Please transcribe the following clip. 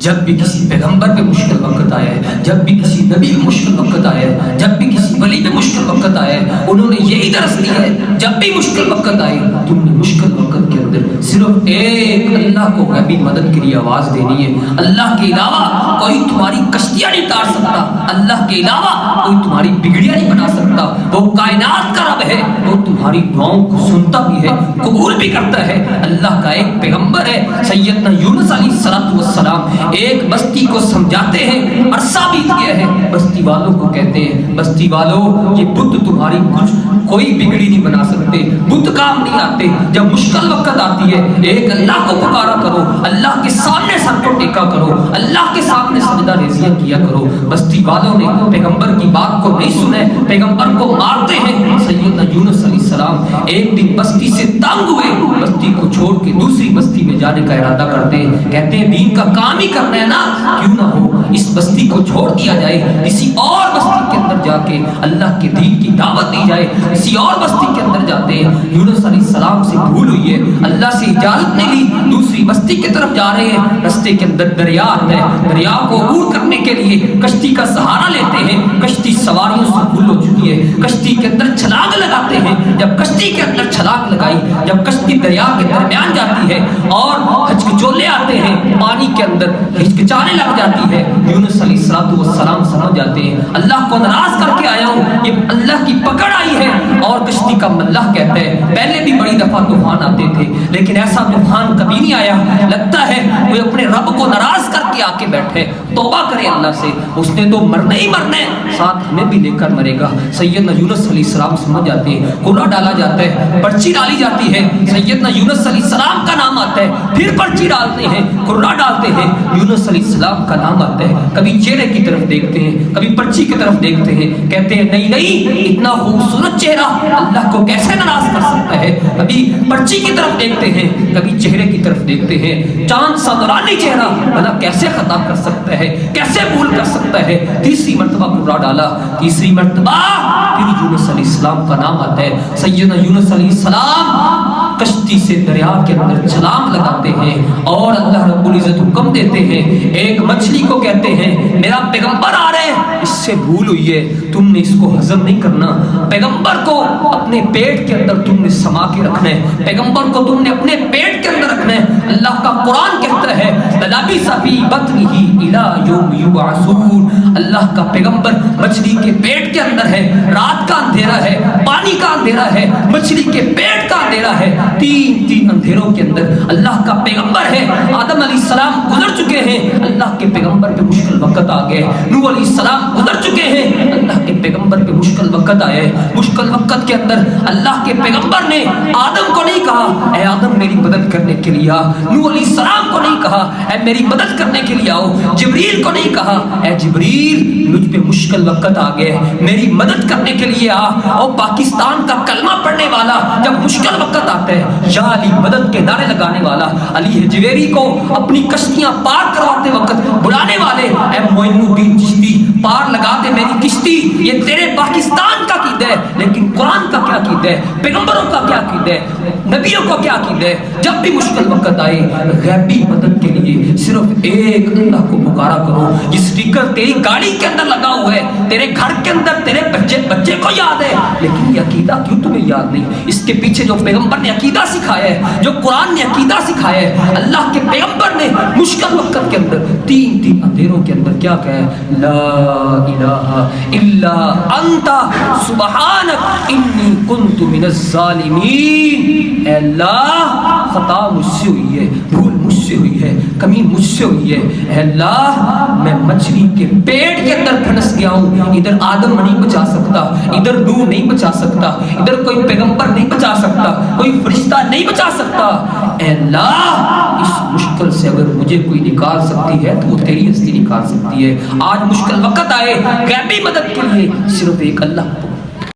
جب بھی کسی پیغمبر پہ مشکل وقت آیا ہے، جب بھی کسی نبی پہ مشکل وقت آیا ہے، جب بھی کسی ولی پہ مشکل وقت آیا ہے، انہوں نے یہی درس دیا ہے، جب بھی مشکل وقت آئے تم نے مشکل وقت کے اندر صرف ایک اللہ کو غیبی مدد کے لیے آواز دینی ہے۔ اللہ کے علاوہ کوئی تمہاری کشتیاں نہیں تار سکتا، اللہ کے علاوہ کوئی تمہاری بگڑیاں نہیں بنا سکتا۔ وہ کائنات کا رب ہے، وہ تمہاری دعاؤں کو سنتا بھی ہے، قبول بھی کرتا ہے۔ اللہ کا ایک پیغمبر ہے سیدنا یونس علیہ السلام، ایک بستی کو سمجھاتے ہیں، عرصہ بیت گیا ہے، بستی والوں کو کہتے ہیں بستی والوں یہ بت تمہاری کچھ کوئی بگڑی نہیں بنا سکتے، بت کام نہیں آتے۔ جب مشکل وقت آتی ہے ایک اللہ کو پکارا کرو، اللہ کے سامنے سر کو ٹیکا کرو، اللہ کے سامنے سجدہ ریزیاں کیا کرو۔ بستی والوں نے پیغمبر کی بات کو نہیں سنا، پیغمبر کو مارتے ہیں۔ سیدنا یونس علیہ السلام ایک دن بستی سے تنگ ہوئے، بستی کو چھوڑ کے دوسری بستی میں جانے کا ارادہ کرتے ہیں، کہتے ہیں دین کا کام ہی کرنا ہے نا، کیوں نہ ہو اس بستی کو چھوڑ دیا جائے، کسی اور بستی کے اندر جا کے اللہ کے دین کی دعوت دی جائے۔ کسی اور بستی کے اندر جاتے ہیں، یونس علیہ السلام سے بھول ہوئی ہے، اللہ سے اجازت نہیں لی، دوسری بستی کی طرف جا رہے ہیں، رستے کے اندر دریا آتا ہے، دریا کو عبور کرنے کے لیے کشتی کا سہارا لیتے ہیں، کشتی سواریوں سے بھول ہو چکی ہے، کشتی کے اندر چھلانگ لگاتے ہیں۔ جب کشتی کے اندر چھلانگ لگائی، جب کشتی دریا کے درمیان جاتی ہے اور ہچکچولے آتے ہیں، پانی کے اندر ہچکچانے لگ جاتی ہے، یونس علیہ السلام سمجھ جاتے ہیں اللہ کو ناراض کر کے آیا ہوں، یہ اللہ کی پکڑ آئی ہے۔ اور کشتی کا ملح کہتا ہے پہلے بھی بڑی دفعہ طوفان آتے تھے لیکن ایسا طوفان کبھی نہیں آیا، لگتا ہے وہ اپنے رب کو ناراض کر کے آ کے بیٹھے، توبہ کرے اللہ سے، اس نے تو مرنا ہی مرنا ہے، ساتھ ہمیں بھی لے کر مرے گا۔ سیدنا یونس علیہ السلام سمجھ جاتے ہیں، قرآ ڈالا جاتا ہے، پرچی ڈالی جاتی ہے، سیدنا یونس علیہ السلام کا نام آتا ہے، پھر پرچی ڈالتے ہیں، قرآ ڈالتے ہیں، یونس علیہ السلام کا نام آتا ہے، کبھی چہرے کی طرف دیکھتے ہیں، کبھی پرچی کی طرف دیکھتے ہیں، کہتے ہیں نہیں نہیں اتنا خوبصورت چہرہ اللہ کو کیسے ناراض کر سکتا ہے، کبھی پرچی کی طرف دیکھتے ہیں، کبھی چہرے کی طرف دیکھتے ہیں، چاند سا نورانی چہرہ بھلا کیسے خطا کر سکتا ہے، کیسے بھول کر سکتا ہے۔ تیسری مرتبہ قرآ ڈالا، تیسری مرتبہ پھر یونس علیہ السلام کا نام آتا ہے۔ سیدنا یونس علیہ السلام کشتی سے دریا کے اندر چھلانگ لگاتے ہیں اور اللہ رب العزت حکم دیتے ہیں، ایک مچھلی کو کہتے ہیں میرا پیغمبر آ رہے ہیں، اس سے بھول ہوئی ہے، تم نے اس کو ہضم نہیں کرنا، پیغمبر کو اپنے پیٹ کے اندر تم نے سما کے رکھنا ہے، پیغمبر کو تم نے اپنے پیٹ کے اندر رکھنا ہے۔ اللہ کا قرآن کہتا ہے لَلَبِثَ فِي بَطْنِهِ إِلَىٰ يَوْمِ يُبْعَثُونَ، اللہ کا پیغمبر مچھلی کے پیٹ کے اندر ہے، رات کا اندھیرا ہے، پانی کا اندھیرا ہے، مچھلی کے پیٹ کا اندھیرا ہے، تین اندھیروں کے اندر اللہ کا پیغمبر ہے۔ آدم علیہ السلام گزر چکے ہیں، اللہ کے پیغمبر پہ مشکل وقت آ گئے، نوح علیہ السلام گزر چکے ہیں، اللہ کے پیغمبر پہ مشکل وقت آئے، مشکل وقت کے اندر اللہ کے پیغمبر نے آدم کو نہیں کہا اے آدم میری مدد کرنے کے لیے آ، نوح علیہ السلام کو نہیں کہا اے میری مدد کرنے کے لیے آؤ، جبریل کو نہیں کہا اے جبریل مجھ پہ مشکل وقت آ گئے میری مدد کرنے کے لیے آ۔ اور پاکستان کا کلمہ پڑھنے والا جب مشکل وقت آتا ہے، یا علی مدد کے نعرے لگانے والا، علی حجویری کو اپنی کشتیاں پار کرواتے وقت بلانے والے اے معین الدین چشتی پار لگا دے میری کشتی، یہ تیرے پاکستان کا عقیدہ ہے، لیکن قرآن کا کیا عقیدہ ہے، پیغمبروں کا کیا عقیدہ ہے، نبیوں کا کیا عقیدہ ہے؟ جب بھی مشکل وقت آئے غیبی مدد کے لیے صرف ایک اللہ کو پکارا کرو۔ یہ سٹیکر تیری گاڑی کے اندر لگا ہوا ہے، تیرے گھر کے اندر تیرے بچے کو یاد ہے، لیکن یہ عقیدہ کیوں تمہیں یاد نہیں؟ اس کے پیچھے جو پیغمبر نے عقیدہ سکھایا ہے، جو قرآن نے عقیدہ سکھایا ہے، اللہ کے پیغمبر نے مشکل وقت کے اندر تین اندھیروں کے اندر کیا کہا ہے؟ لا الہ الا انت سبحانک انی کنت من الظالمین۔ اے اللہ خطا مجھ سے ہوئی ہے، بھول مجھ سے ہوئی ہے، کمی مجھ سے ہوئی ہے، اے اللہ میں مچھلی کے پیٹ کے اندر پھنس گیا ہوں، ادھر آدم نہیں بچا سکتا، ادھر نوح نہیں بچا سکتا، ادھر کوئی پیغمبر نہیں بچا سکتا، کوئی فرشتہ نہیں بچا سکتا، اے اللہ اس مشکل سے اگر مجھے کوئی نکال سکتی ہے تو وہ تیری ہستی نکال سکتی ہے۔ آج مشکل وقت آئے غیبی مدد کے لیے صرف ایک اللہ